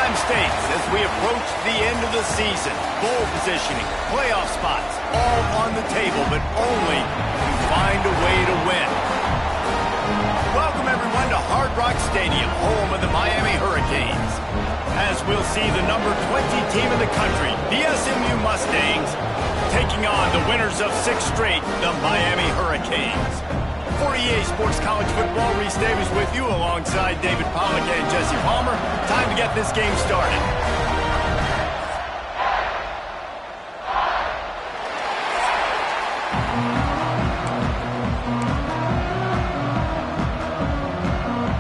time states as we approach the end of the season. Bowl positioning, playoff spots, all on the table, but only if you find a way to win. Welcome, everyone, to Hard Rock Stadium, home of the Miami Hurricanes. As we'll see the number 20 team in the country, the SMU Mustangs, taking on the winners of 6 straight, the Miami Hurricanes. For EA Sports College Football, Reese Davis with you alongside David Pollack and Jesse Palmer. Time to get this game started.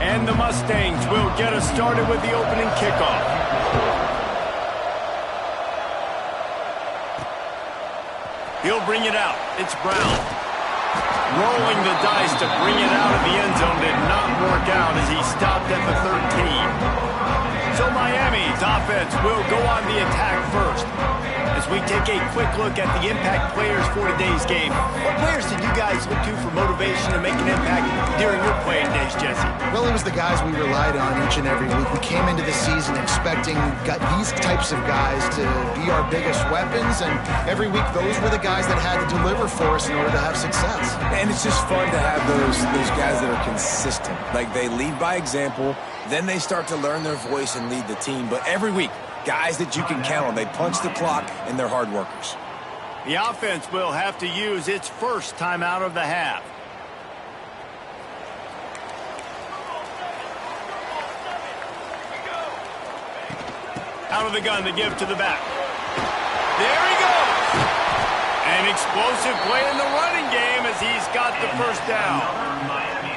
And the Mustangs will get us started with the opening kickoff. He'll bring it out. It's Brown. Rolling the dice to bring it out of the end zone did not work out as he stopped at the 13. So Miami's offense will go on the attack first. As we take a quick look at the impact players for today's game, what players did you guys look to for motivation to make an impact during your playing days, Jesse? Well, it was the guys we relied on each and every week. We came into the season expecting these types of guys to be our biggest weapons, and every week those were the guys that had to deliver for us in order to have success. And it's just fun to have those guys that are consistent. Like, they lead by example, then they start to learn their voice and lead the team. But every week, guys that you can count on. They punch the clock, and they're hard workers. The offense will have to use its first timeout of the half. Out of the gun to give to the back. There he goes! An explosive play in the running game as he's got the first down.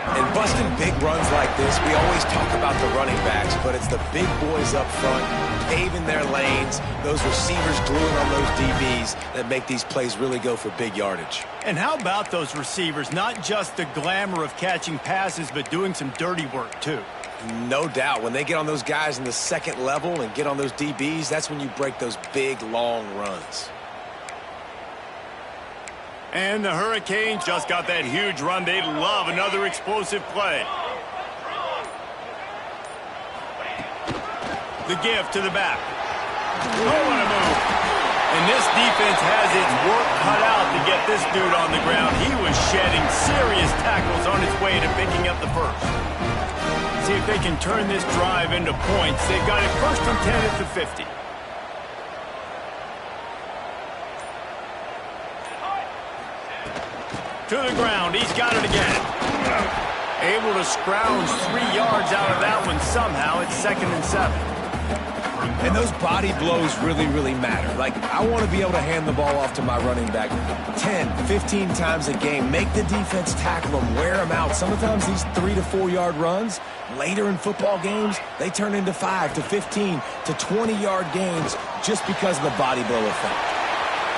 And busting big runs like this, we always talk about the running backs, but it's the big boys up front, paving their lanes, those receivers gluing on those DBs that make these plays really go for big yardage. And how about those receivers? Not just the glamour of catching passes, but doing some dirty work too. No doubt. When they get on those guys in the second level and get on those DBs, that's when you break those big, long runs. And the Hurricanes just got that huge run. They'd love another explosive play. The give to the back. Oh, what a move. And this defense has its work cut out to get this dude on the ground. He was shedding serious tackles on his way to picking up the first. See if they can turn this drive into points. They've got it 1st and 10 at the 50. To the ground, he's got it again. Able to scrounge 3 yards out of that one somehow. It's 2nd and 7. And those body blows really, really matter. Like, I want to be able to hand the ball off to my running back 10, 15 times a game. Make the defense tackle them, wear them out. Sometimes these 3 to 4 yard runs, later in football games, they turn into 5 to 15 to 20-yard gains just because of the body blow effect.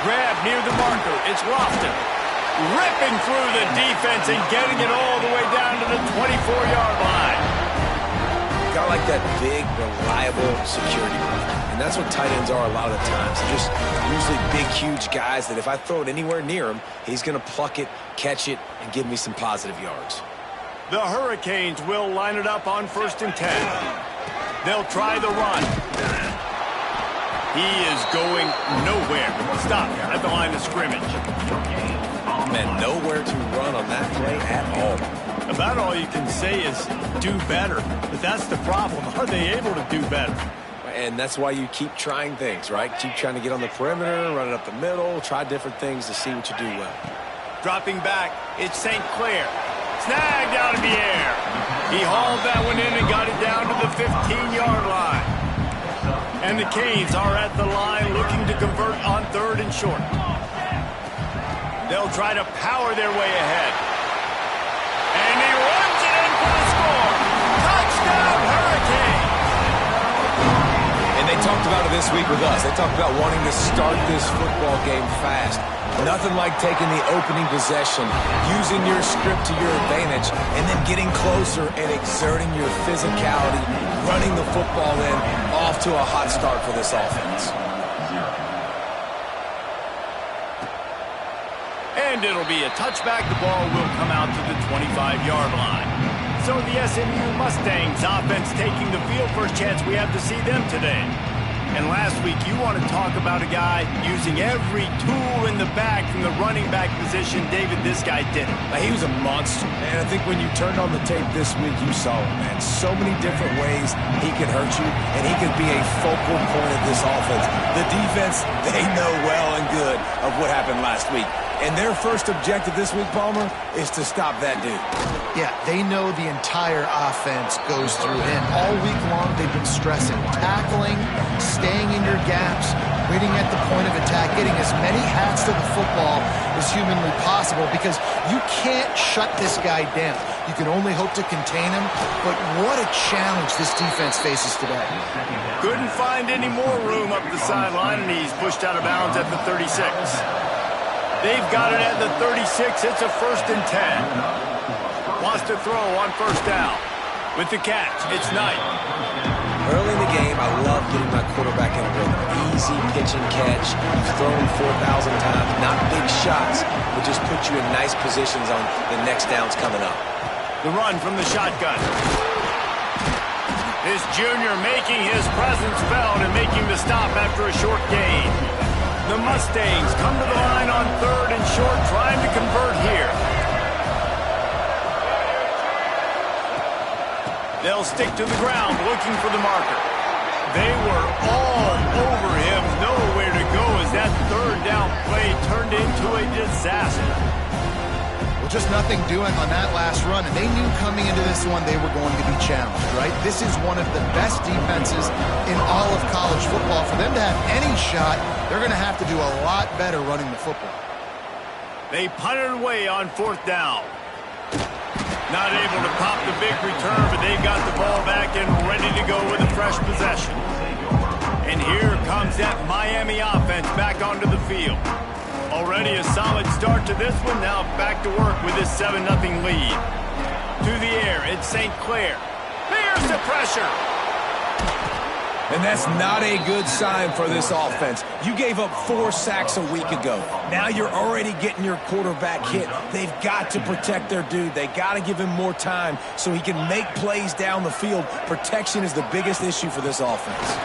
Grab near the marker. It's Lofton. Ripping through the defense and getting it all the way down to the 24-yard line. Got like that big, reliable security blanket. And that's what tight ends are a lot of the times. They're just usually big, huge guys that if I throw it anywhere near him, he's going to pluck it, catch it, and give me some positive yards. The Hurricanes will line it up on 1st and 10. They'll try the run. He is going nowhere. Stop at the line of scrimmage. Man, nowhere to run on that play at all. About all you can say is do better. But that's the problem. Are they able to do better? And that's why you keep trying things, right? Keep trying to get on the perimeter, run it up the middle, try different things to see what you do well. Dropping back, it's St. Clair. Snagged out of the air. He hauled that one in and got it down to the 15-yard line. And the Canes are at the line looking to convert on 3rd and short. They'll try to power their way ahead. And he runs it in for the score. Touchdown, Hurricanes! And they talked about it this week with us. They talked about wanting to start this football game fast. Nothing like taking the opening possession, using your script to your advantage, and then getting closer and exerting your physicality, running the football in, off to a hot start for this offense. And it'll be a touchback. The ball will come out to the 25-yard line. So the SMU Mustangs offense taking the field. First chance we have to see them today. And last week, you want to talk about a guy using every tool in the bag from the running back position. David, this guy did it. He was a monster. And I think when you turned on the tape this week, you saw it, man. So many different ways he could hurt you, and he could be a focal point of this offense. The defense, they know well and good of what happened last week. And their first objective this week, Palmer, is to stop that dude. Yeah, they know the entire offense goes through him. All week long, they've been stressing tackling, staying in your gaps, waiting at the point of attack, getting as many hats to the football as humanly possible, because you can't shut this guy down. You can only hope to contain him, but what a challenge this defense faces today. Couldn't find any more room up the sideline, and he's pushed out of bounds at the 36. They've got it at the 36. It's a 1st and 10. Wants to throw on 1st down. With the catch, it's Knight. Early in the game, I love getting my quarterback in a rhythm. Easy pitch and catch. You've thrown 4,000 times. Not big shots, but just put you in nice positions on the next downs coming up. The run from the shotgun. This junior making his presence felt and making the stop after a short gain. The Mustangs come to the line on 3rd and short, trying to convert here. They'll stick to the ground, looking for the marker. They were all over him, nowhere to go as that 3rd down play turned into a disaster. Well, just nothing doing on that last run, and they knew coming into this one they were going to be challenged, right? This is one of the best defenses in all of college football. For them to have any shot, they're going to have to do a lot better running the football. They punted away on 4th down. Not able to pop the big return, but they've got the ball back and ready to go with a fresh possession. And here comes that Miami offense back onto the field. Already a solid start to this one. Now back to work with this 7-0 lead. To the air, it's St. Clair. There's the pressure. And that's not a good sign for this offense. You gave up 4 sacks a week ago. Now you're already getting your quarterback hit. They've got to protect their dude. They got to give him more time so he can make plays down the field. Protection is the biggest issue for this offense.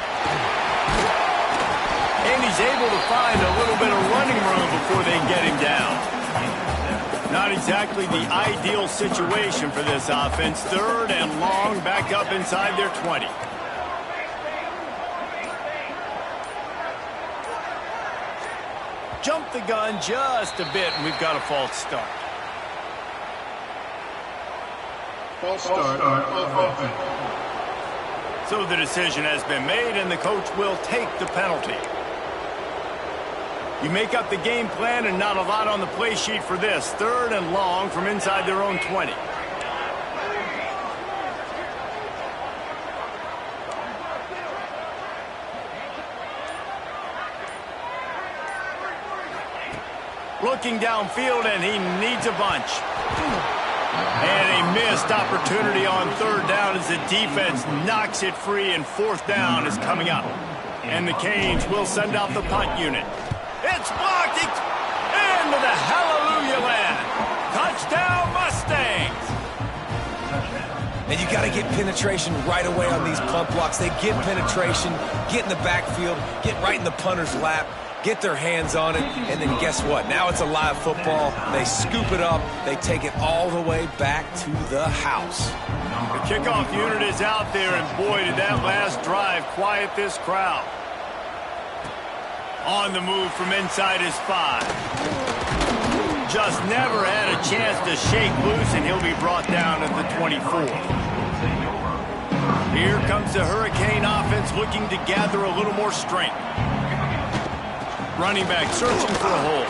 And he's able to find a little bit of running room before they get him down. Not exactly the ideal situation for this offense. 3rd and long, back up inside their 20. Jump the gun just a bit, and we've got a false start. False start offense. So the decision has been made, and the coach will take the penalty. You make up the game plan, and not a lot on the play sheet for this. 3rd and long from inside their own 20. Looking downfield, and he needs a bunch. And a missed opportunity on 3rd down as the defense knocks it free, and 4th down is coming up. And the Canes will send out the punt unit. It's blocked into the hallelujah land. Touchdown, Mustangs. And you got to get penetration right away on these punt blocks. They get penetration, get in the backfield, get right in the punter's lap, get their hands on it, and then guess what? Now it's a live football. They scoop it up. They take it all the way back to the house. The kickoff unit is out there, and boy, did that last drive quiet this crowd. On the move from inside his 5. Just never had a chance to shake loose, and he'll be brought down at the 24. Here comes the Hurricane offense looking to gather a little more strength. Running back searching for a hole.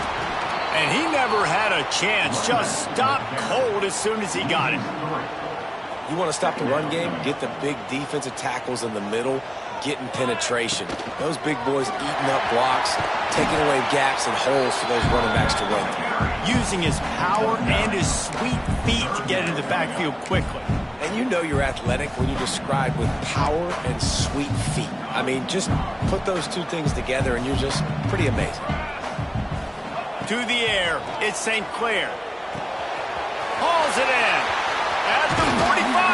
And he never had a chance. Just stopped cold as soon as he got it. You want to stop the run game? Get the big defensive tackles in the middle, getting penetration. Those big boys eating up blocks, taking away gaps and holes for those running backs to run through. Using his power and his sweet feet to get into the backfield quickly. And you know you're athletic when you describe with power and sweet feet. I mean, just put those two things together and you're just pretty amazing. To the air, it's St. Clair. Hauls it in. At the 45.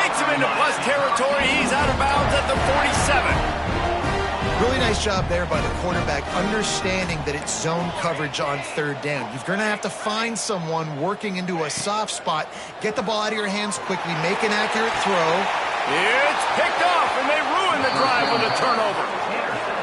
Takes him into plus territory. He's out of bounds at the 47. Really nice job there by the quarterback, understanding that it's zone coverage on third down. You're going to have to find someone working into a soft spot. Get the ball out of your hands quickly. Make an accurate throw. It's picked off, and they ruin the drive with a turnover.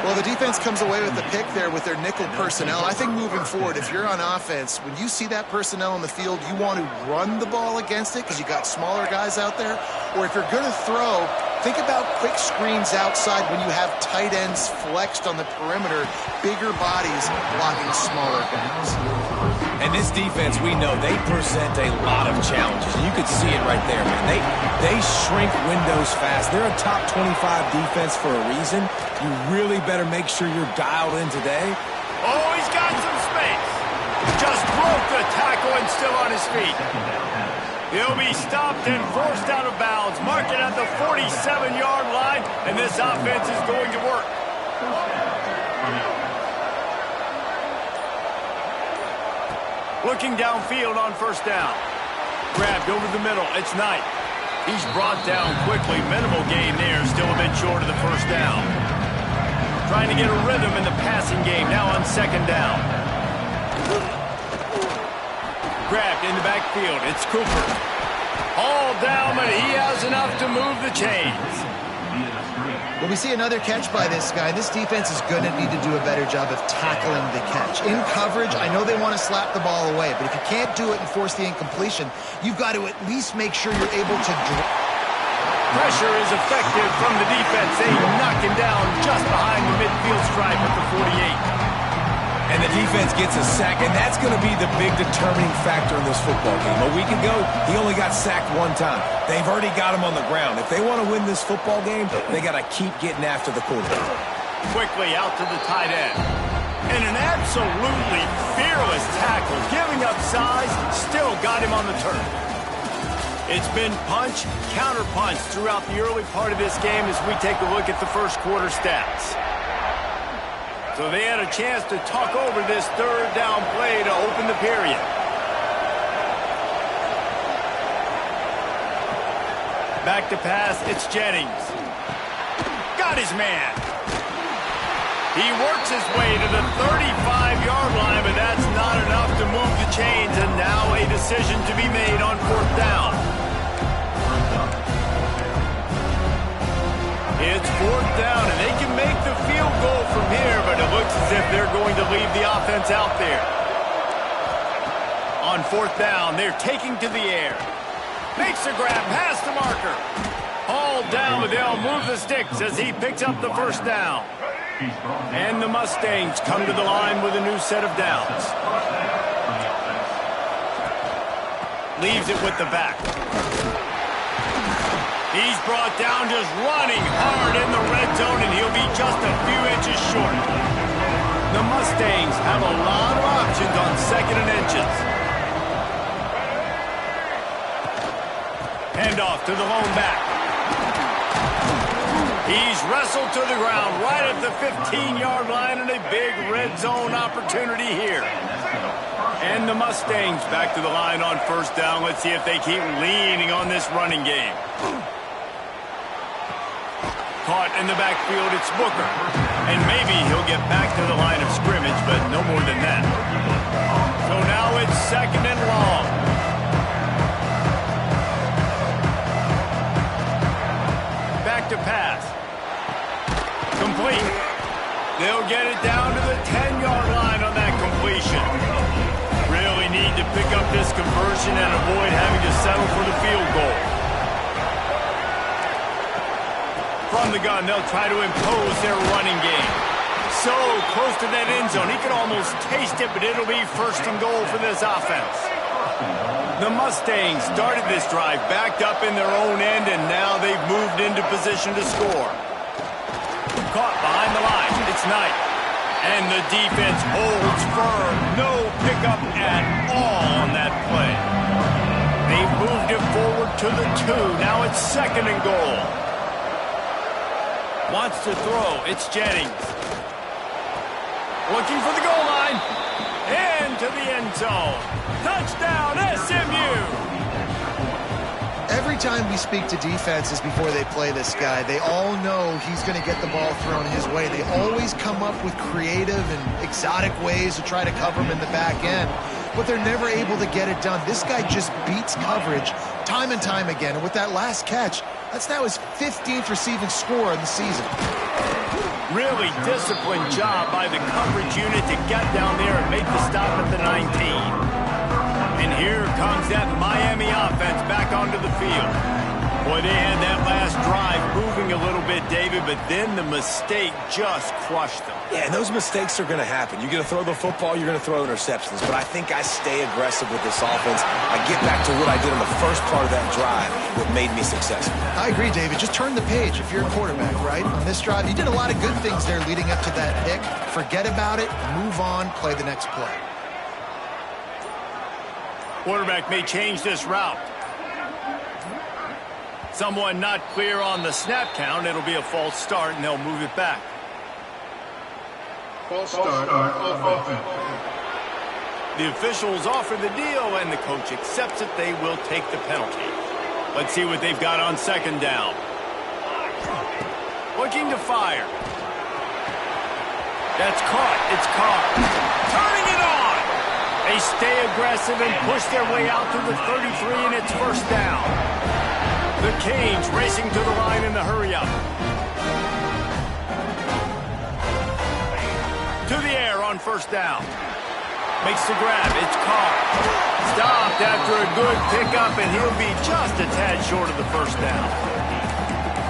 Well, the defense comes away with the pick there with their nickel personnel. I think moving forward, if you're on offense, when you see that personnel on the field, you want to run the ball against it because you got smaller guys out there. Or if you're going to throw, think about quick screens outside when you have tight ends flexed on the perimeter, bigger bodies blocking smaller guys. And this defense, we know, they present a lot of challenges. And you could see it right there, man. They shrink windows fast. They're a top 25 defense for a reason. You really better make sure you're dialed in today. Oh, he's got some space. Just broke the tackle and still on his feet. He'll be stopped and forced out of bounds. Mark it at the 47-yard line, and this offense is going to work. Looking downfield on first down. Grabbed over the middle. It's Knight. He's brought down quickly. Minimal gain there. Still a bit short of the first down. Trying to get a rhythm in the passing game. Now on second down. Grabbed in the backfield. It's Cooper. All down, but he has enough to move the chains. Well, we see another catch by this guy. This defense is going to need to do a better job of tackling the catch. In coverage, I know they want to slap the ball away, but if you can't do it and force the incompletion, you've got to at least make sure you're able to Pressure is effective from the defense. They knock him down just behind the midfield stripe at the 48. And the defense gets a sack, and that's going to be the big determining factor in this football game. A week ago, he only got sacked one time. They've already got him on the ground. If they want to win this football game, they got to keep getting after the quarterback. Quickly out to the tight end. And an absolutely fearless tackle, giving up size, still got him on the turf. It's been punch, counter-punch throughout the early part of this game as we take a look at the first quarter stats. So they had a chance to talk over this third down play to open the period. Back to pass, it's Jennings. Got his man. He works his way to the 35-yard line, but that's not enough to move the chains, and now a decision to be made on fourth down. It's fourth down, and they can make the field goal from here, but it looks as if they're going to leave the offense out there. On fourth down, they're taking to the air. Makes a grab past the marker. All down, but they'll move the sticks as he picks up the first down. And the Mustangs come to the line with a new set of downs. Leaves it with the back. He's brought down just running hard in the red zone, and he'll be just a few inches short. The Mustangs have a lot of options on second and inches. Handoff to the lone back. He's wrestled to the ground right at the 15-yard line, and a big red zone opportunity here. And the Mustangs back to the line on first down. Let's see if they keep leaning on this running game. Caught in the backfield, it's Booker. And maybe he'll get back to the line of scrimmage, but no more than that. So now it's second and long. Back to pass. Complete. They'll get it down to the 10-yard line on that completion. Really need to pick up this conversion and avoid having to settle for the field goal. From the gun, they'll try to impose their running game. So close to that end zone, he could almost taste it, but it'll be first and goal for this offense. The Mustangs started this drive backed up in their own end, and now they've moved into position to score. Caught behind the line, it's Knight. And the defense holds firm. No pickup at all on that play. They've moved it forward to the 2. Now it's second and goal. Wants to throw. It's Jennings. Looking for the goal line. Into the end zone. Touchdown, SMU. Every every time we speak to defenses before they play this guy, they all know he's going to get the ball thrown his way. They always come up with creative and exotic ways to try to cover him in the back end, but they're never able to get it done. This guy just beats coverage time and time again, and with that last catch, that's now his 15th receiving score in the season. Really disciplined job by the coverage unit to get down there and make the stop at the 19. And here comes that Miami offense back onto the field. Boy, they had that last drive moving a little bit, David, but then the mistake just crushed them. Yeah, and those mistakes are going to happen. You're going to throw the football, you're going to throw interceptions. But I think I stay aggressive with this offense. I get back to what I did on the first part of that drive, what made me successful. I agree, David. Just turn the page if you're a quarterback, right? On this drive, you did a lot of good things there leading up to that pick. Forget about it, move on, play the next play. Quarterback may change this route. Someone not clear on the snap count. It'll be a false start, and they'll move it back. False start on offense. The officials offer the deal, and the coach accepts it. They will take the penalty. Let's see what they've got on second down. Looking to fire. That's caught. It's caught. Turning it on. They stay aggressive and push their way out to the 33, and it's first down. The Canes racing to the line in the hurry-up. To the air on first down. Makes the grab. It's caught. Stopped after a good pickup, and he'll be just a tad short of the first down.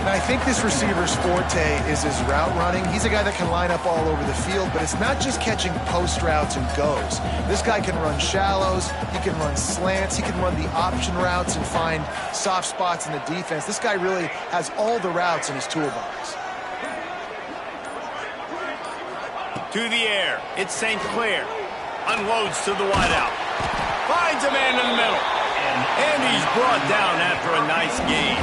And I think this receiver's forte is his route running. He's a guy that can line up all over the field, but it's not just catching post routes and goes. This guy can run shallows, he can run slants, he can run the option routes and find soft spots in the defense. This guy really has all the routes in his toolbox. To the air, it's St. Clair. Unloads to the wideout. Finds a man in the middle. And he's brought down after a nice gain.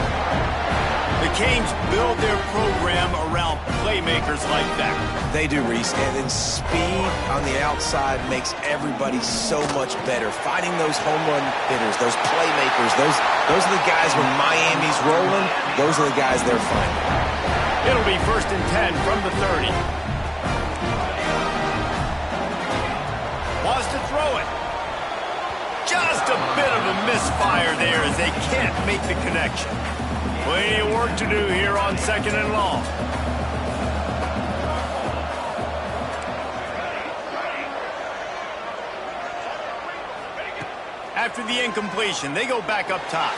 The Canes build their program around playmakers like that. They do, Reese, and then speed on the outside makes everybody so much better. Finding those home run hitters, those playmakers, those are the guys when Miami's rolling, those are the guys they're finding. It'll be 1st and 10 from the 30. Wants to throw it. Just a bit of a misfire there as they can't make the connection. Plenty of work to do here on 2nd and long. After the incompletion, they go back up top.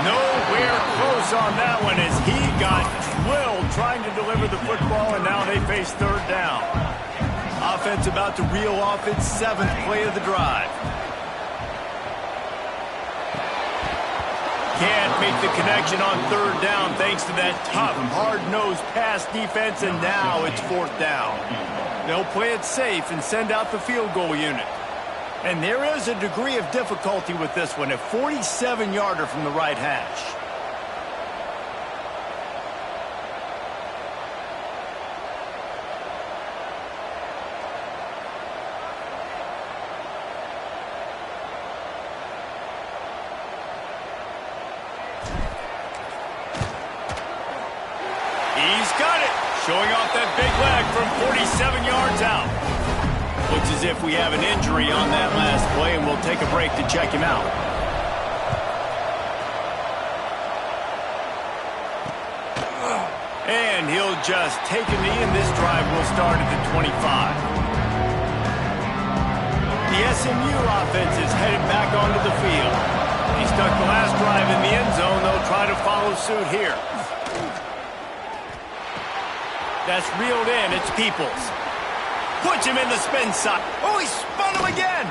Nowhere close on that one as he got drilled trying to deliver the football, and now they face 3rd down. Offense about to reel off its 7th play of the drive. Can't make the connection on 3rd down thanks to that tough, hard-nosed pass defense, and now it's 4th down. They'll play it safe and send out the field goal unit. And there is a degree of difficulty with this one, a 47-yarder from the right hash. He's got it. Showing off that big leg from 47 yards out. Looks as if we have an injury on that last play, and we'll take a break to check him out. And he'll just take a knee, and this drive will start at the 25. The SMU offense is headed back onto the field. He stuck the last drive in the end zone. They'll try to follow suit here. That's reeled in. It's Peoples. Puts him in the spin side. Oh, he spun him again.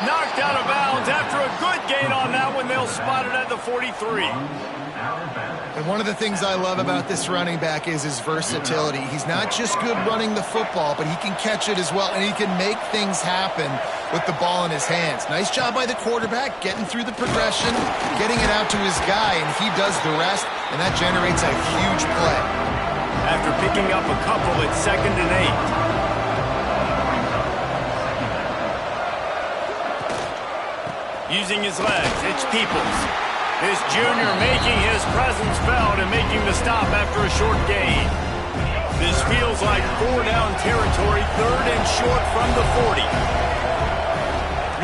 Knocked out of bounds after a good gain on that one. They'll spot it at the 43. And one of the things I love about this running back is his versatility. He's not just good running the football, but he can catch it as well, and he can make things happen with the ball in his hands. Nice job by the quarterback, getting through the progression, getting it out to his guy, and he does the rest, and that generates a huge play. After picking up a couple, it's 2nd and 8. Using his legs, it's Peoples. This junior making his presence felt and making the stop after a short gain. This feels like 4-down territory, 3rd and short from the 40.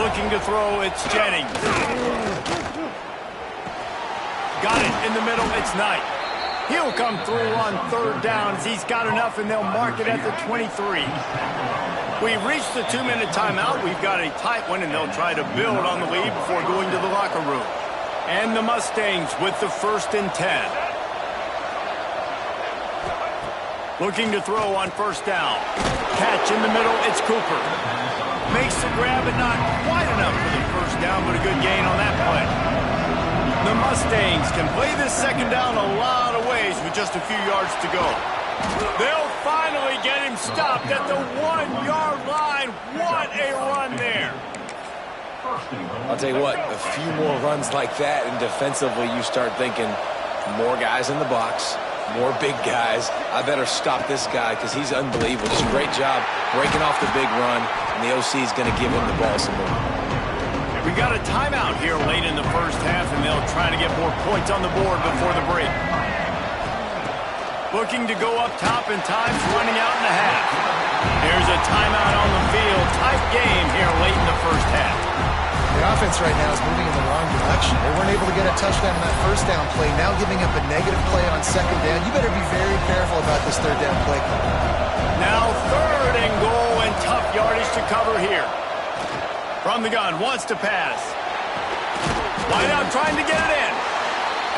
Looking to throw, it's Jennings. Got it in the middle, it's Knight. He'll come through on 3rd down as he's got enough, and they'll mark it at the 23. We've reached the 2-minute timeout. We've got a tight one, and they'll try to build on the lead before going to the locker room. And the Mustangs with the 1st and 10. Looking to throw on 1st down. Catch in the middle, it's Cooper. Makes the grab, but not quite enough for the 1st down, but a good gain on that play. The Mustangs can play this 2nd down a lot of ways with just a few yards to go. They'll finally get him stopped at the 1-yard line. What a run there. I'll tell you what, a few more runs like that, and defensively you start thinking more guys in the box, more big guys. I better stop this guy because he's unbelievable. Just a great job breaking off the big run, and the OC is going to give him the ball some more. We got a timeout here late in the 1st half, and they'll try to get more points on the board before the break. Looking to go up top, and time's running out in the half. There's a timeout on the field. Tight game here late in the 1st half. The offense right now is moving in the wrong direction. They weren't able to get a touchdown on that 1st down play. Now giving up a negative play on 2nd down. You better be very careful about this 3rd down play call. Now 3rd and goal, and tough yardage to cover here. From the gun, wants to pass. Wide out trying to get it in.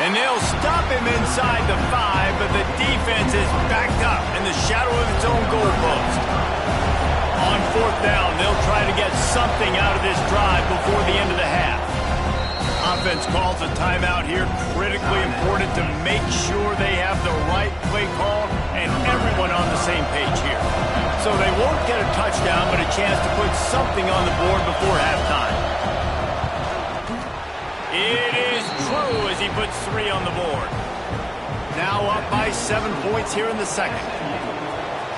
And they'll stop him inside the 5, but the defense is backed up in the shadow of its own goal post. On 4th down, they'll try to get something out of this drive before the end of the half. Offense calls a timeout here. Critically important to make sure they have the right play call and everyone on the same page here. So they won't get a touchdown, but a chance to put something on the board before halftime. It is true as he puts 3 on the board. Now up by 7 points here in the 2nd.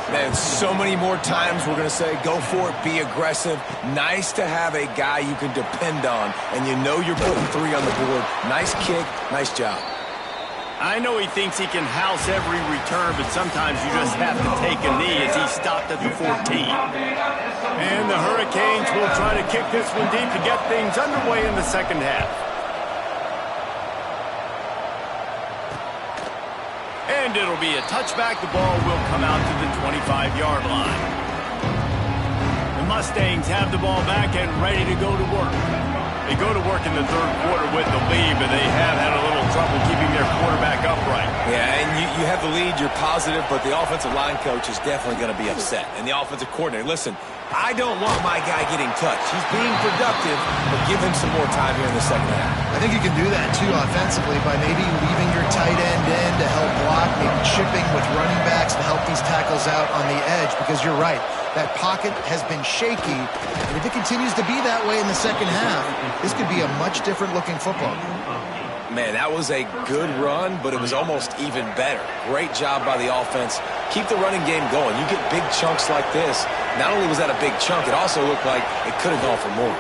Man, so many more times we're going to say, go for it, be aggressive. Nice to have a guy you can depend on, and you know you're putting 3 on the board. Nice kick, nice job. I know he thinks he can house every return, but sometimes you just have to take a knee as he stopped at the 14. And the Hurricanes will try to kick this one deep to get things underway in the 2nd half. And it'll be a touchback. The ball will come out to the 25-yard line. The Mustangs have the ball back and ready to go to work. They go to work in the 3rd quarter with the lead, but they have had a little trouble keeping their quarterback upright. Yeah, and you have the lead, you're positive, but the offensive line coach is definitely going to be upset. And the offensive coordinator, listen, I don't want my guy getting touched. He's being productive, but give him some more time here in the 2nd half. I think you can do that, too, offensively, by maybe leaving your tight end in to help block, maybe chipping with running backs to help these tackles out on the edge, because you're right. That pocket has been shaky, and if it continues to be that way in the 2nd half, this could be a much different-looking football. Man, that was a good run, but it was almost even better. Great job by the offense. Keep the running game going. You get big chunks like this. Not only was that a big chunk, it also looked like it could have gone for more.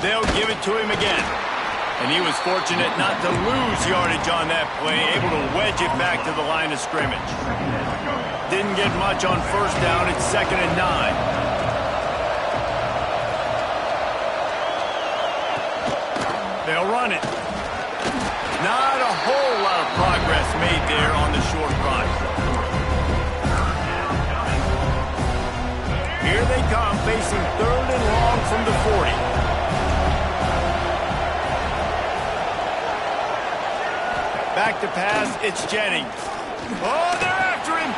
They'll give it to him again. And he was fortunate not to lose yardage on that play, able to wedge it back to the line of scrimmage. Didn't get much on 1st down. It's 2nd and 9. They'll run it. Not a whole lot of progress made there on the short run. Here they come, facing 3rd and long from the 40. Back to pass, it's Jennings. Oh, they're after him.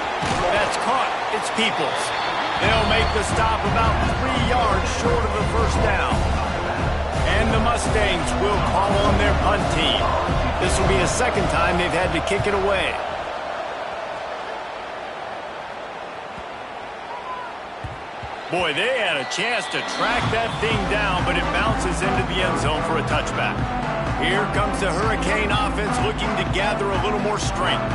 That's caught. It's Peoples. They'll make the stop about 3 yards short of the 1st down. And the Mustangs will call on their punt team. This will be a 2nd time they've had to kick it away. Boy, they had a chance to track that thing down, but it bounces into the end zone for a touchback. Here comes the Hurricane offense looking to gather a little more strength.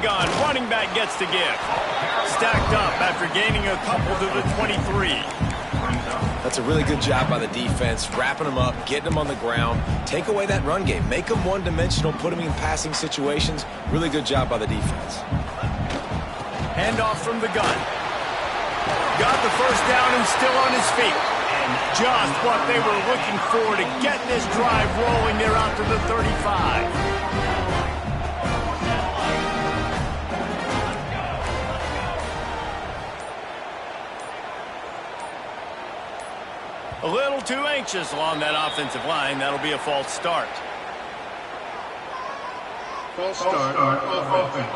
gun. Running back gets to give. Stacked up after gaining a couple to the 23. That's a really good job by the defense, wrapping them up, getting them on the ground. Take away that run game. Make them one-dimensional, put them in passing situations. Really good job by the defense. Handoff from the gun. Got the first down and still on his feet. Just what they were looking for to get this drive rolling. They're out to the 35. A little too anxious along that offensive line. That'll be a false start. False start on offense.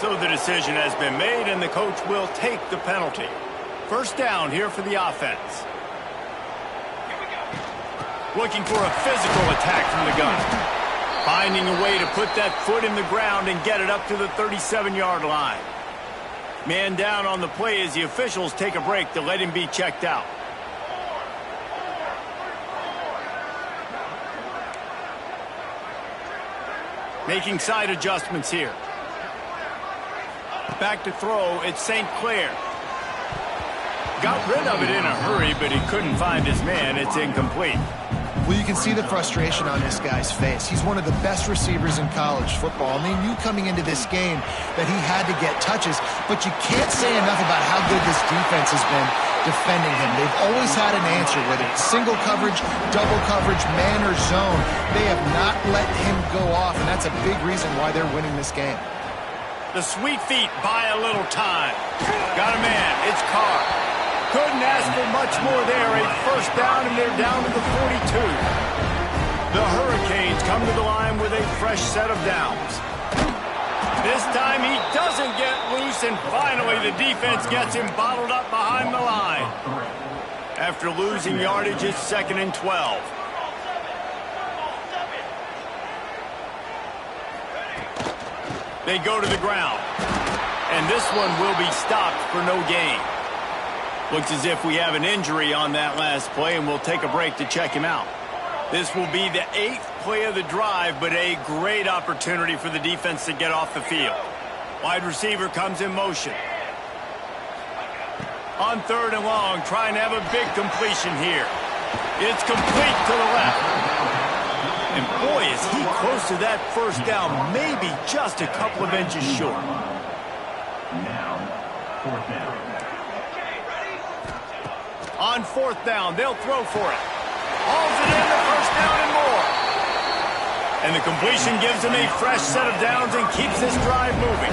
So the decision has been made, and the coach will take the penalty. First down here for the offense. Looking for a physical attack from the gun. Finding a way to put that foot in the ground and get it up to the 37-yard line. Man down on the play as the officials take a break to let him be checked out. Making side adjustments here. Back to throw, it's St. Clair. Got rid of it in a hurry, but he couldn't find his man. It's incomplete. Well, you can see the frustration on this guy's face. He's one of the best receivers in college football, and they knew coming into this game that he had to get touches, but you can't say enough about how good this defense has been defending him. They've always had an answer, whether it's single coverage, double coverage, man or zone. They have not let him go off, and that's a big reason why they're winning this game. The sweet feet buy a little time. Got a man, it's Carr. Couldn't ask for much more there. A first down, and they're down to the 42. The Hurricanes come to the line with a fresh set of downs. This time he doesn't get loose, and finally the defense gets him bottled up behind the line. After losing yardage, it's 2nd and 12. They go to the ground, and this one will be stopped for no gain. Looks as if we have an injury on that last play, and we'll take a break to check him out. This will be the 8th play of the drive, but a great opportunity for the defense to get off the field. Wide receiver comes in motion. On 3rd and long, trying to have a big completion here. It's complete to the left. And boy, is he close to that first down, maybe just a couple of inches short. Now, 4th down. On 4th down, they'll throw for it. Hauls it in, the first down and more. And the completion gives him a fresh set of downs and keeps this drive moving.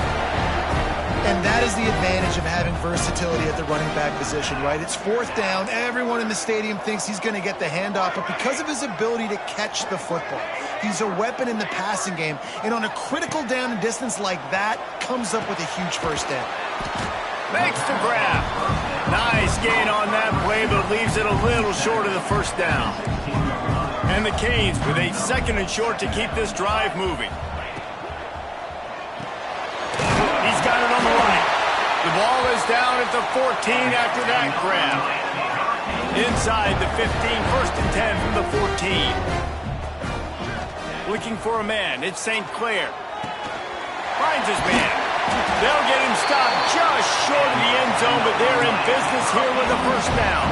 And that is the advantage of having versatility at the running back position, right? It's 4th down. Everyone in the stadium thinks he's going to get the handoff, but because of his ability to catch the football, he's a weapon in the passing game. And on a critical down and distance like that, comes up with a huge first down. Makes the grab. Nice gain on that play, but leaves it a little short of the first down. And the Canes with a 2nd and short to keep this drive moving. He's got it on the right. The ball is down at the 14 after that grab. Inside the 15, 1st and 10 from the 14. Looking for a man, it's St. Clair. Finds his man. They'll get him stopped just short of the end zone, but they're in business here with a first down.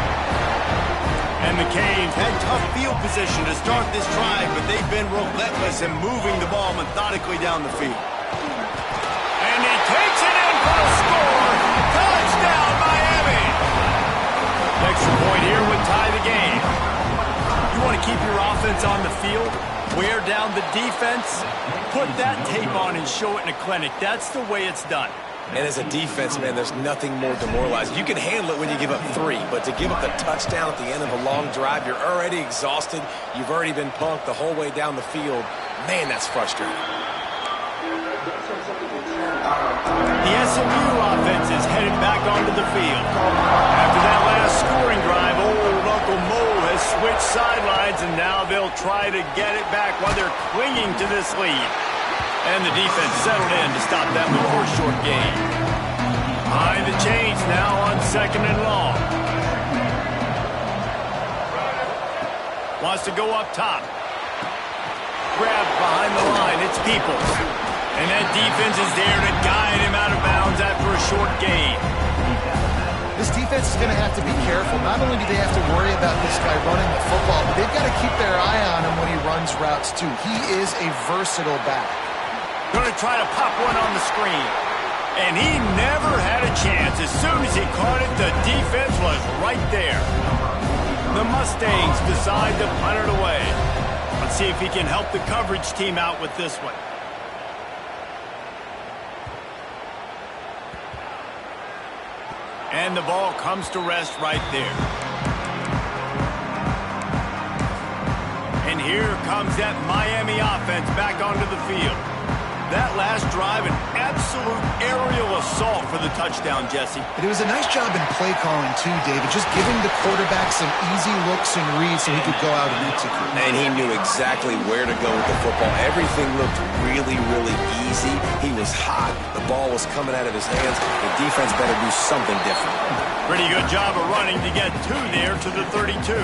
And the Canes had tough field position to start this drive, but they've been relentless in moving the ball methodically down the field. And he takes it in for a score. Touchdown, Miami! The extra point here would tie the game. You want to keep your offense on the field, wear down the defense, put that tape on and show it in a clinic. That's the way it's done. And as a defense, man, there's nothing more demoralizing. You can handle it when you give up 3, but to give up the touchdown at the end of a long drive, you're already exhausted. You've already been punked the whole way down the field. Man, that's frustrating. The SMU offense is headed back onto the field. After that last scoring drive, old Uncle Mo has switched sidelines, and now they'll try to get it back while they're clinging to this lead. And the defense settled in to stop them before a short gain. Behind the chains now on 2nd and long. Wants to go up top. Grabbed behind the line. It's Peoples. And that defense is there to guide him out of bounds after a short gain. This defense is going to have to be careful. Not only do they have to worry about this guy running the football, but they've got to keep their eye on him when he runs routes too. He is a versatile back. Going to try to pop one on the screen. And he never had a chance. As soon as he caught it, the defense was right there. The Mustangs decide to punt it away. Let's see if he can help the coverage team out with this one. And the ball comes to rest right there. And here comes that Miami offense back onto the field. That last drive, an absolute aerial assault for the touchdown, Jesse. But it was a nice job in play calling too, David. Just giving the quarterback some easy looks and reads so he could go out and execute. And he knew exactly where to go with the football. Everything looked really, really easy. He was hot. The ball was coming out of his hands. The defense better do something different. Pretty good job of running to get two there to the 32.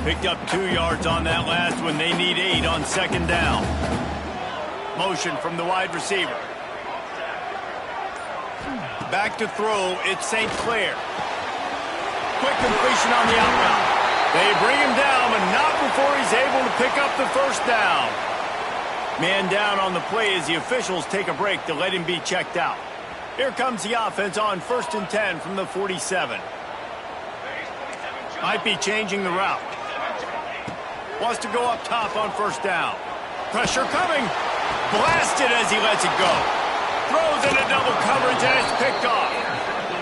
Picked up 2 yards on that last one. They need 8 on second down. Motion from the wide receiver. Back to throw. It's St. Clair. Quick completion on the out route. They bring him down, but not before he's able to pick up the first down. Man down on the play as the officials take a break to let him be checked out. Here comes the offense on 1st and 10 from the 47. Might be changing the route. Wants to go up top on first down. Pressure coming. Blasted as he lets it go. Throws into double coverage and it's picked off.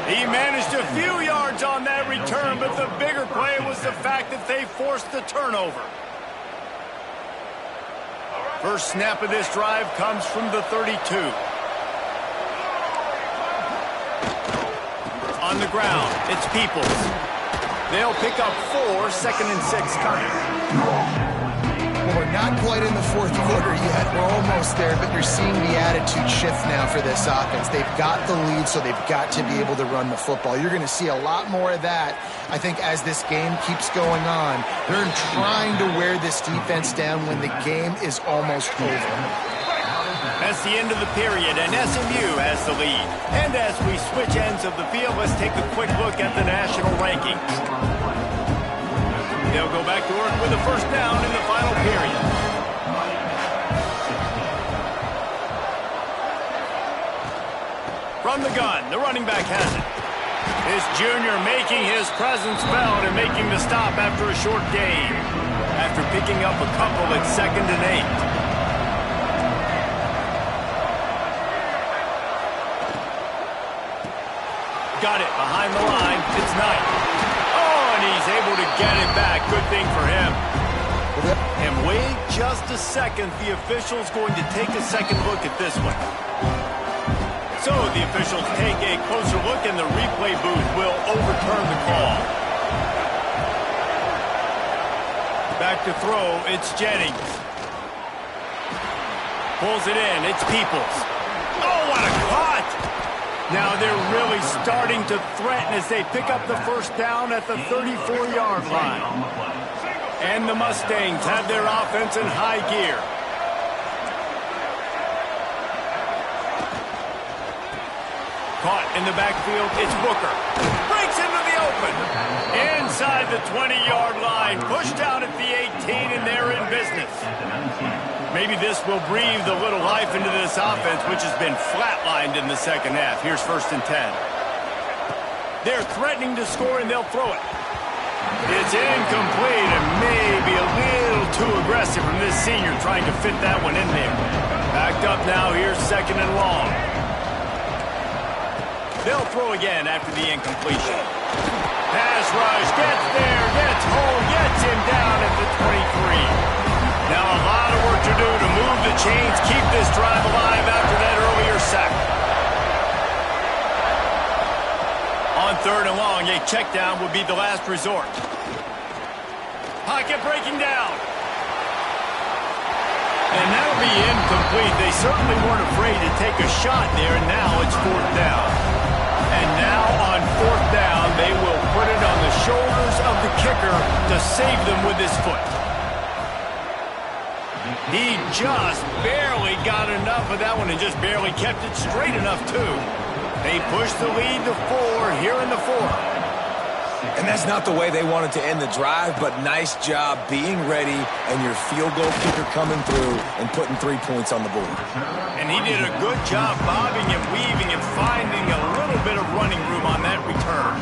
He managed a few yards on that return, but the bigger play was the fact that they forced the turnover. First snap of this drive comes from the 32. On the ground, it's Peoples. They'll pick up 4, 2nd and 6 coming. Well, we're not quite in the fourth quarter yet. We're almost there, but you're seeing the attitude shift now for this offense. They've got the lead, so they've got to be able to run the football. You're going to see a lot more of that, I think, as this game keeps going on. They're trying to wear this defense down when the game is almost over. That's the end of the period, and SMU has the lead. And as we switch ends of the field, let's take a quick look at the national rankings. They'll go back to work with a first down in the final period. From the gun, the running back has it. This junior making his presence felt and making the stop after a short gain. After picking up a couple at 2nd and 8. Got it behind the line. It's Knight. Oh, and he's able to get it back. Good thing for him. And wait just a second. The official's going to take a second look at this one. So the officials take a closer look, and the replay booth will overturn the call. Back to throw. It's Jennings. Pulls it in. It's Peoples. Oh, what a caught! Now they're really starting to threaten as they pick up the first down at the 34-yard line. And the Mustangs have their offense in high gear. Caught in the backfield, it's Booker. Breaks into the open. Inside the 20-yard line. Pushed out at the 18, and they're in business. Maybe this will breathe a little life into this offense, which has been flatlined in the second half. Here's 1st and 10. They're threatening to score, and they'll throw it. It's incomplete and maybe a little too aggressive from this senior trying to fit that one in there. Backed up now. Here's 2nd and long. They'll throw again after the incompletion. Pass rush, gets there, gets home, gets him down at the 23. Now a lot of work to do to move the chains, keep this drive alive after that earlier sack. On 3rd and long, a check down would be the last resort. Pocket breaking down. And that'll be incomplete. They certainly weren't afraid to take a shot there, and now it's 4th down. And now on 4th down, they will put it on the shoulders of the kicker to save them with his foot. He just barely got enough of that one and just barely kept it straight enough, too. They push the lead to 4 here in the 4th. And that's not the way they wanted to end the drive, but nice job being ready and your field goal kicker coming through and putting 3 points on the board. And he did a good job bobbing and weaving and finding a little bit of running room on that return.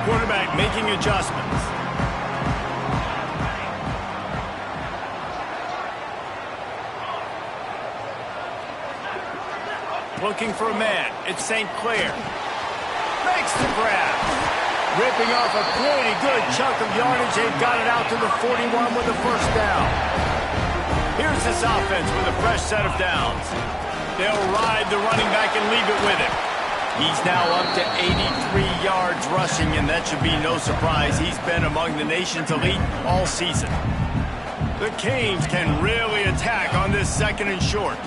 Quarterback making adjustments. Looking for a man. It's St. Clair. Makes the grab. Ripping off a pretty good chunk of yardage. They've got it out to the 41 with the first down. Here's this offense with a fresh set of downs. They'll ride the running back and leave it with him. He's now up to 83 yards rushing, and that should be no surprise. He's been among the nation's elite all season. The Canes can really attack on this 2nd and short.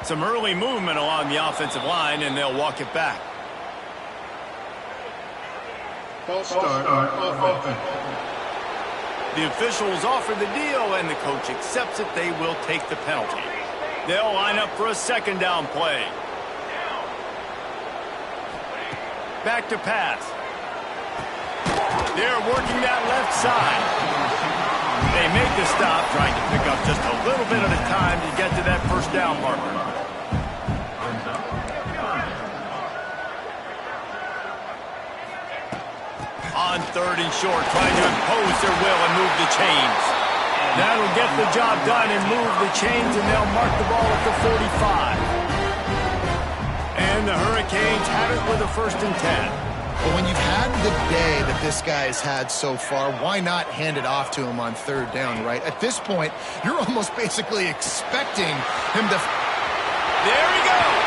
Some early movement along the offensive line, and they'll walk it back. False start on offense. The officials offer the deal, and the coach accepts it. They will take the penalty. They'll line up for a 2nd down play. Back to pass. They're working that left side. They make the stop, trying to pick up just a little bit at a time to get to that first down marker. On 3rd and short, trying to impose their will and move the chains. That'll get the job done and move the chains, and they'll mark the ball at the 45. And the Hurricanes have it with a 1st and 10. But when you've had the day that this guy's had so far, why not hand it off to him on 3rd down, right? At this point, you're almost basically expecting him to... There he goes!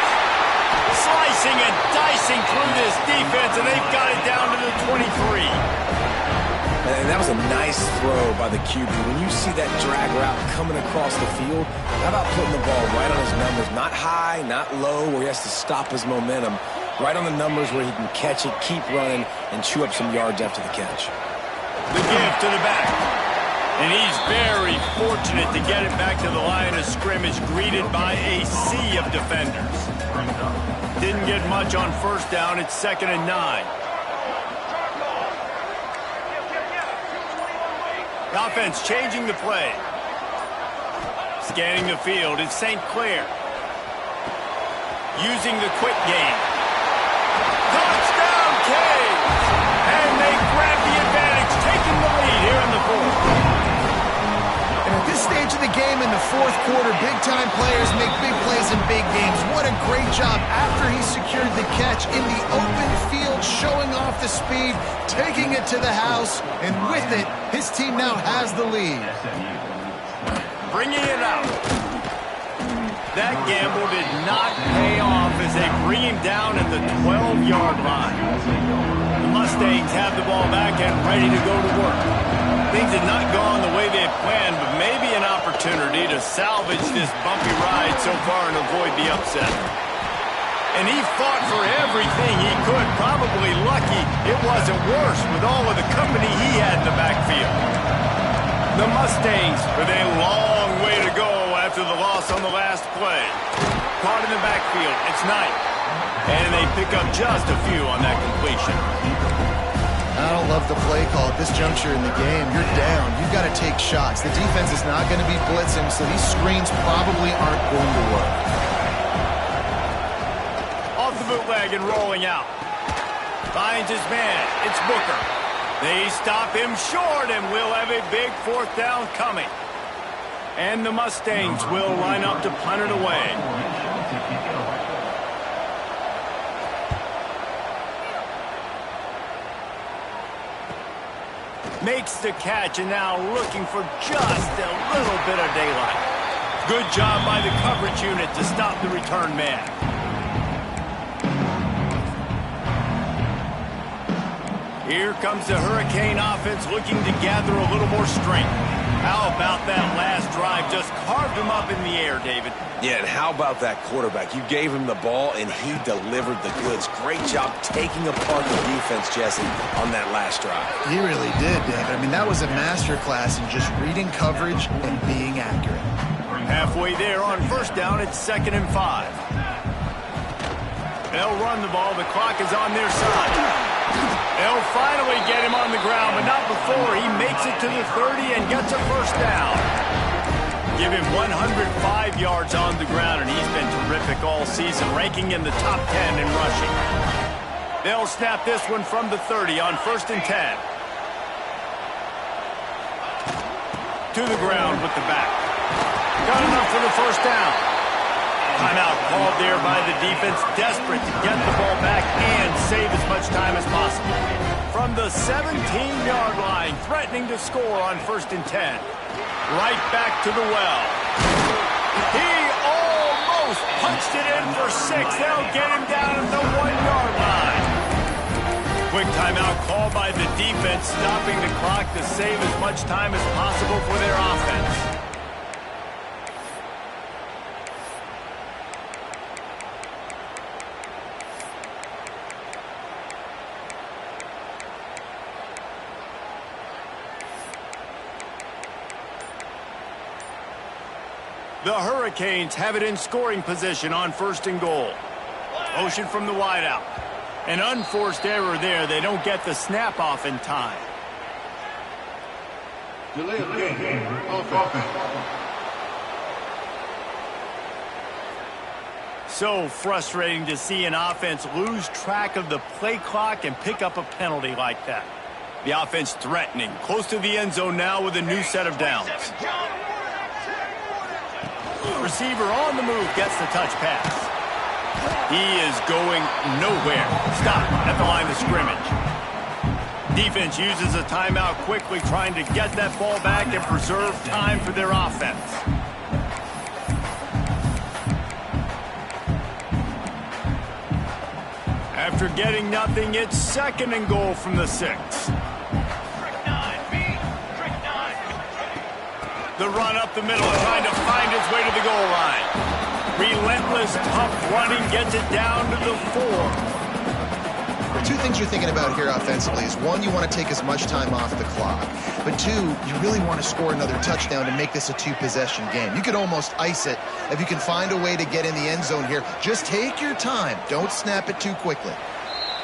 Slicing and dicing through this defense, and they've got it down to the 23. And that was a nice throw by the QB. When you see that drag route coming across the field, how about putting the ball right on his numbers? Not high, not low, where he has to stop his momentum. Right on the numbers where he can catch it, keep running, and chew up some yards after the catch. The give to the back. And he's very fortunate to get it back to the line of scrimmage, greeted by a sea of defenders. Didn't get much on 1st down. It's 2nd and 9. The offense changing the play. Scanning the field. It's St. Clair. Using the quick game. Touchdown, Canes! And they grab the advantage, taking the lead here in the 4th. And at this stage of the game in the 4th quarter, big-time players make big plays in big games. What a great job after he secured the catch in the open field, showing off the speed, taking it to the house, and with it, his team now has the lead. Bringing it out. That gamble did not pay off as they bring him down at the 12-yard line. The Mustangs have the ball back and ready to go to work. Things did not go on the way they had planned, but maybe an opportunity to salvage this bumpy ride so far and avoid the upset. And he fought for everything he could, probably lucky it wasn't worse with all of the company he had in the backfield. The Mustangs with a long way to go after the loss on the last play. Caught in the backfield, it's Knight. And they pick up just a few on that completion. I don't love the play call at this juncture in the game. You're down. You've got to take shots. The defense is not going to be blitzing, so these screens probably aren't going to work. Off the bootleg and rolling out. Finds his man. It's Booker. They stop him short, and we'll have a big 4th down coming. And the Mustangs will line up to punt it away. Makes the catch, and now looking for just a little bit of daylight. Good job by the coverage unit to stop the return man. Here comes the Hurricane offense looking to gather a little more strength. How about that last drive? Just carved him up in the air, David. Yeah, and how about that quarterback? You gave him the ball, and he delivered the goods. Great job taking apart the defense, Jesse, on that last drive. He really did, David. I mean, that was a masterclass in just reading coverage and being accurate. Halfway there on first down, it's 2nd and 5. They'll run the ball. The clock is on their side. They'll finally get him on the ground, but not before he makes it to the 30 and gets a first down. Give him 105 yards on the ground, and he's been terrific all season, ranking in the top 10 in rushing. They'll snap this one from the 30 on 1st and 10. To the ground with the back. Got enough for the first down. Timeout called there by the defense, desperate to get the ball back and save as much time as possible. From the 17-yard line, threatening to score on 1st and 10. Right back to the well. He almost punched it in for 6. They'll get him down at the 1-yard line. Quick timeout called by the defense, stopping the clock to save as much time as possible for their offense. The Hurricanes have it in scoring position on 1st and goal. Motion from the wideout. An unforced error there. They don't get the snap off in time. Delay of game. Offense. So frustrating to see an offense lose track of the play clock and pick up a penalty like that. The offense threatening. Close to the end zone now with a new set of downs. Receiver on the move gets the touch pass. He is going nowhere. Stop at the line of scrimmage. Defense uses a timeout quickly, trying to get that ball back and preserve time for their offense. After getting nothing, it's 2nd and goal from the 6. The run up the middle, trying to find his way to the goal line. Relentless, tough running, gets it down to the 4. The two things you're thinking about here offensively is, one, you want to take as much time off the clock. But two, you really want to score another touchdown to make this a 2-possession game. You could almost ice it if you can find a way to get in the end zone here. Just take your time. Don't snap it too quickly.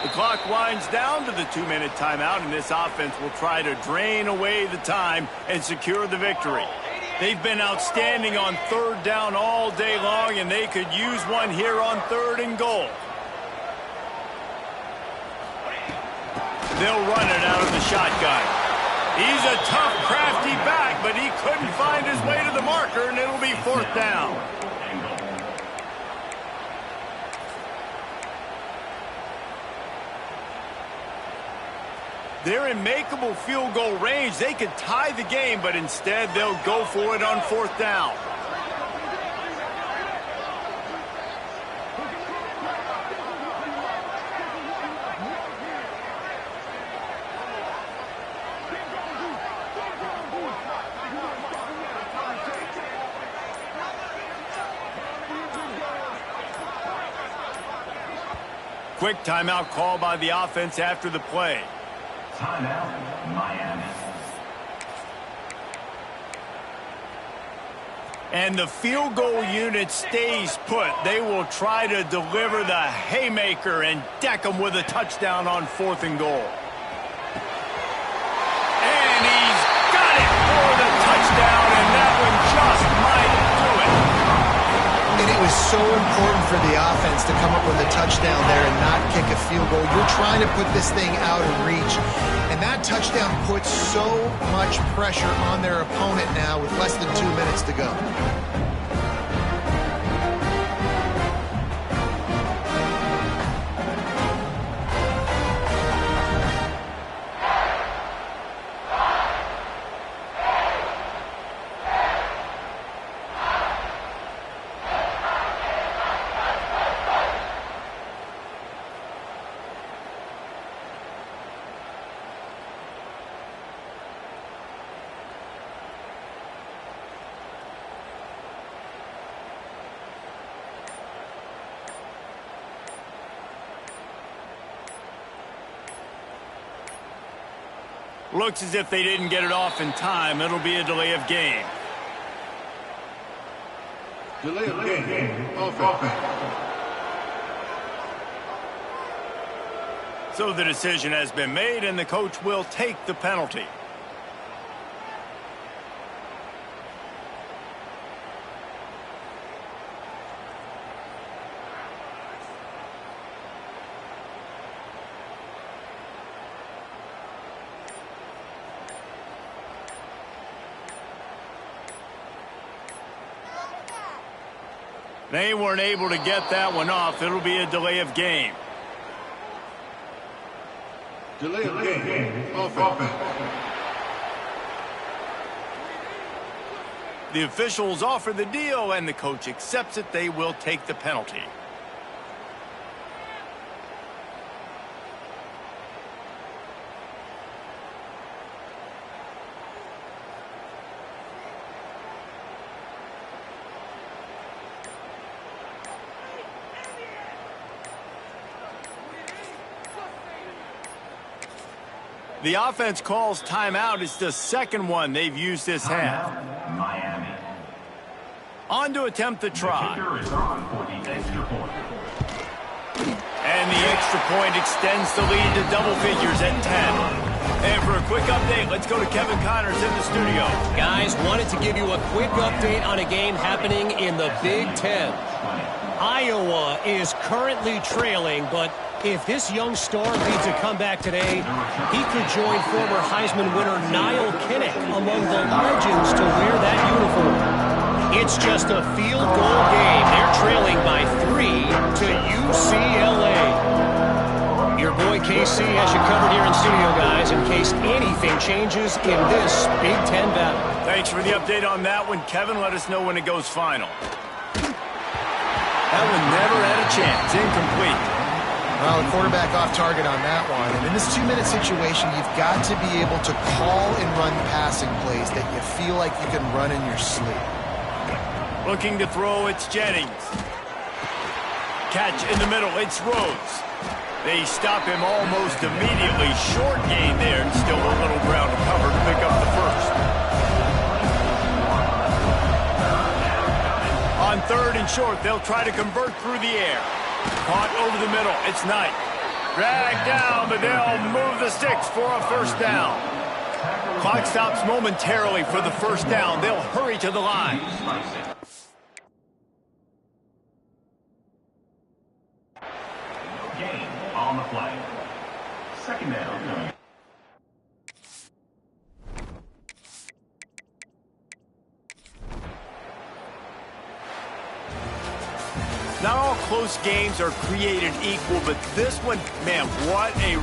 The clock winds down to the 2-minute timeout, and this offense will try to drain away the time and secure the victory. They've been outstanding on 3rd down all day long, and they could use one here on 3rd and goal. They'll run it out of the shotgun. He's a tough, crafty back, but he couldn't find his way to the marker, and it'll be 4th down. They're in makeable field goal range. They could tie the game, but instead they'll go for it on 4th down. Quick timeout call by the offense after the play. Timeout, Miami. And the field goal unit stays put. They will try to deliver the haymaker and deck them with a touchdown on 4th and goal. And he's got it for the touchdown, and that one just might do it. And it was so important for the offense to come up with a touchdown there and not kick a field goal. You're trying to put this thing out of reach. And that touchdown puts so much pressure on their opponent now with less than 2 minutes to go. Looks as if they didn't get it off in time. It'll be a delay of game. Delay of game. Offense. So the decision has been made, and the coach will take the penalty. They weren't able to get that one off. It'll be a delay of game. Delay of game. Offense. The officials offer the deal, and the coach accepts it. They will take the penalty. The offense calls timeout. It's the second one they've used this half. Miami. On to attempt the try. Kicker is on for the extra point. And the extra point extends the lead to double figures at 10. And for a quick update, let's go to Kevin Connors in the studio. Guys, wanted to give you a quick update on a game happening in the Big Ten. Iowa is currently trailing, but if this young star leads a comeback today, he could join former Heisman winner Niall Kinnick among the legends to wear that uniform. It's just a field goal game. They're trailing by 3 to UCLA. Your boy KC has you covered here in studio, guys, in case anything changes in this Big Ten battle. Thanks for the update on that one, Kevin. Let us know when it goes final. That one never had a chance. Incomplete. Well, the quarterback off target on that one. And in this 2-minute situation, you've got to be able to call and run passing plays that you feel like you can run in your sleep. Looking to throw, it's Jennings. Catch in the middle, it's Rhodes. They stop him almost immediately. Short gain there, and still a little ground to cover to pick up the first. On 3rd and short, they'll try to convert through the air. Caught over the middle, it's Knight. Dragged down, but they'll move the sticks for a first down. Clock stops momentarily for the first down. They'll hurry to the line. Game on the play. Second down. Not all close games are created equal, but this one, man, what a...